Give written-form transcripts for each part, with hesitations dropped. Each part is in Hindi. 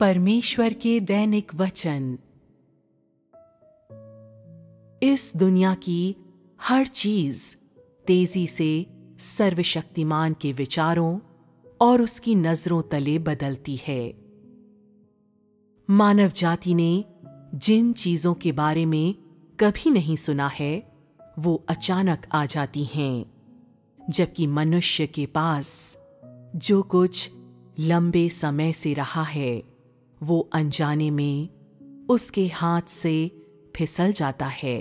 परमेश्वर के दैनिक वचन। इस दुनिया की हर चीज तेजी से सर्वशक्तिमान के विचारों और उसकी नजरों तले बदलती है। मानव जाति ने जिन चीजों के बारे में कभी नहीं सुना है वो अचानक आ जाती हैं, जबकि मनुष्य के पास जो कुछ लंबे समय से रहा है वो अनजाने में उसके हाथ से फिसल जाता है।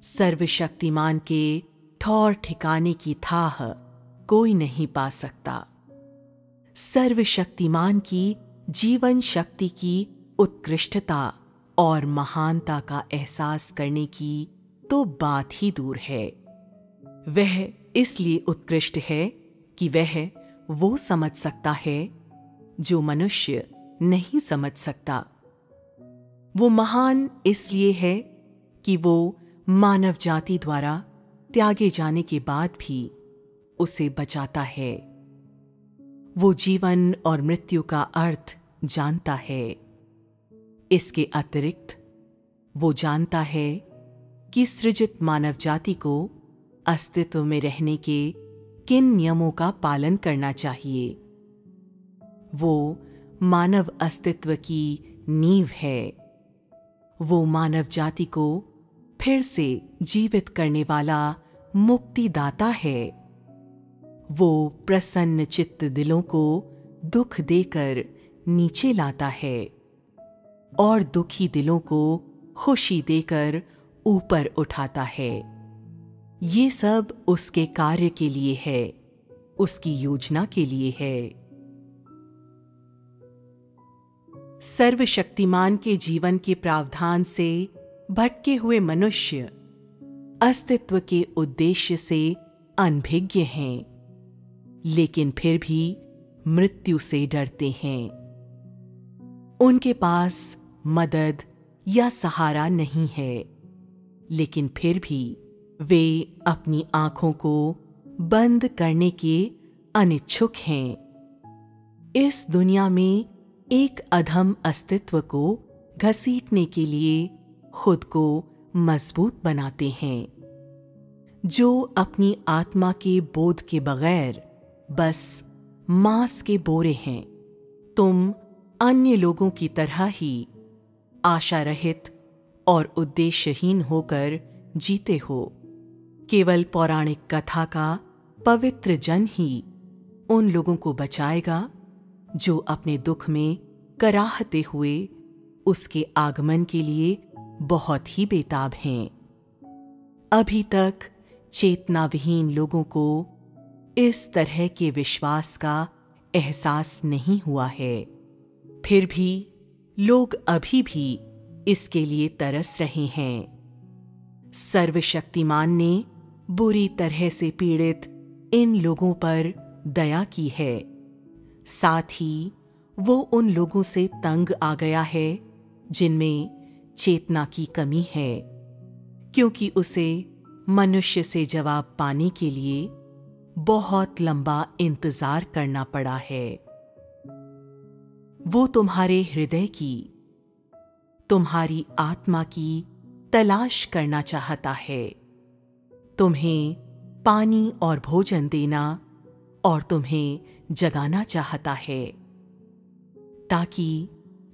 सर्वशक्तिमान के ठौर ठिकाने की थाह कोई नहीं पा सकता। सर्वशक्तिमान की जीवन शक्ति की उत्कृष्टता और महानता का एहसास करने की तो बात ही दूर है। वह इसलिए उत्कृष्ट है कि वह वो समझ सकता है जो मनुष्य नहीं समझ सकता। वो महान इसलिए है कि वो मानव जाति द्वारा त्यागे जाने के बाद भी उसे बचाता है। वो जीवन और मृत्यु का अर्थ जानता है। इसके अतिरिक्त वो जानता है कि सृजित मानव जाति को अस्तित्व में रहने के किन नियमों का पालन करना चाहिए। वो मानव अस्तित्व की नींव है। वो मानव जाति को फिर से जीवित करने वाला मुक्तिदाता है। वो प्रसन्न चित्त दिलों को दुख देकर नीचे लाता है और दुखी दिलों को खुशी देकर ऊपर उठाता है। ये सब उसके कार्य के लिए है, उसकी योजना के लिए है। सर्वशक्तिमान के जीवन के प्रावधान से भटके हुए मनुष्य अस्तित्व के उद्देश्य से अनभिज्ञ हैं, लेकिन फिर भी मृत्यु से डरते हैं। उनके पास मदद या सहारा नहीं है, लेकिन फिर भी वे अपनी आंखों को बंद करने के अनिच्छुक हैं। इस दुनिया में एक अधम अस्तित्व को घसीटने के लिए खुद को मजबूत बनाते हैं, जो अपनी आत्मा के बोध के बगैर बस मांस के बोरे हैं। तुम अन्य लोगों की तरह ही आशा रहित और उद्देश्यहीन होकर जीते हो। केवल पौराणिक कथा का पवित्र जन ही उन लोगों को बचाएगा जो अपने दुख में कराहते हुए उसके आगमन के लिए बहुत ही बेताब हैं। अभी तक चेतनाविहीन लोगों को इस तरह के विश्वास का एहसास नहीं हुआ है। फिर भी लोग अभी भी इसके लिए तरस रहे हैं। सर्वशक्तिमान ने बुरी तरह से पीड़ित इन लोगों पर दया की है। साथ ही वो उन लोगों से तंग आ गया है जिनमें चेतना की कमी है, क्योंकि उसे मनुष्य से जवाब पाने के लिए बहुत लंबा इंतजार करना पड़ा है। वो तुम्हारे हृदय की, तुम्हारी आत्मा की तलाश करना चाहता है, तुम्हें पानी और भोजन देना और तुम्हें जगाना चाहता है, ताकि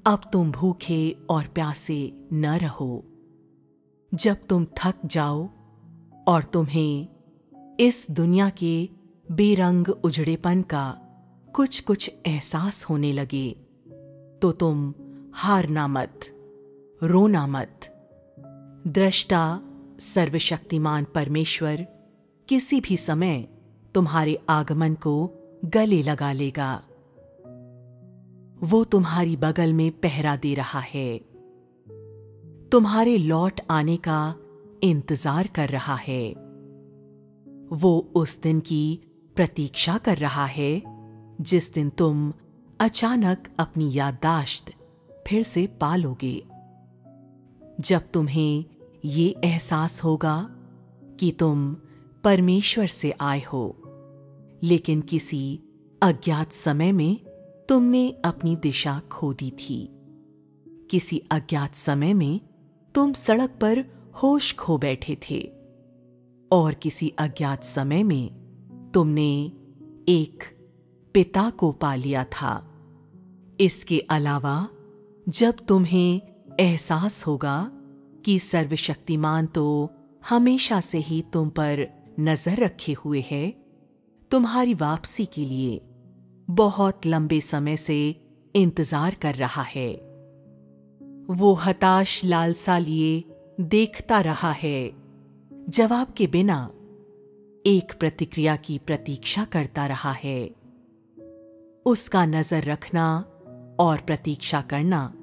अब तुम भूखे और प्यासे न रहो। जब तुम थक जाओ और तुम्हें इस दुनिया के बेरंग उजड़ेपन का कुछ कुछ एहसास होने लगे, तो तुम हारना मत, रोना मत। दृष्टा सर्वशक्तिमान परमेश्वर किसी भी समय तुम्हारे आगमन को गले लगा लेगा। वो तुम्हारी बगल में पहरा दे रहा है, तुम्हारे लौट आने का इंतजार कर रहा है। वो उस दिन की प्रतीक्षा कर रहा है जिस दिन तुम अचानक अपनी याददाश्त फिर से पालोगे। जब तुम्हें ये एहसास होगा कि तुम परमेश्वर से आए हो, लेकिन किसी अज्ञात समय में तुमने अपनी दिशा खो दी थी। किसी अज्ञात समय में तुम सड़क पर होश खो बैठे थे और किसी अज्ञात समय में तुमने एक पिता को पा लिया था। इसके अलावा जब तुम्हें एहसास होगा कि सर्वशक्तिमान तो हमेशा से ही तुम पर नजर रखे हुए है, तुम्हारी वापसी के लिए बहुत लंबे समय से इंतजार कर रहा है। वो हताश लालसा लिए देखता रहा है, जवाब के बिना एक प्रतिक्रिया की प्रतीक्षा करता रहा है। उसका नजर रखना और प्रतीक्षा करना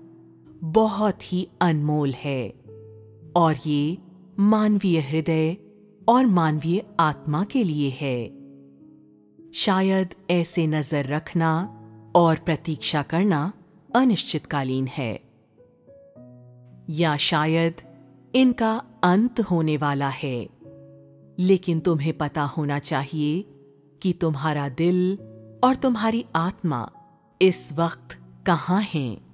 बहुत ही अनमोल है और ये मानवीय हृदय और मानवीय आत्मा के लिए है। शायद ऐसे नजर रखना और प्रतीक्षा करना अनिश्चितकालीन है, या शायद इनका अंत होने वाला है, लेकिन तुम्हें पता होना चाहिए कि तुम्हारा दिल और तुम्हारी आत्मा इस वक्त कहाँ हैं।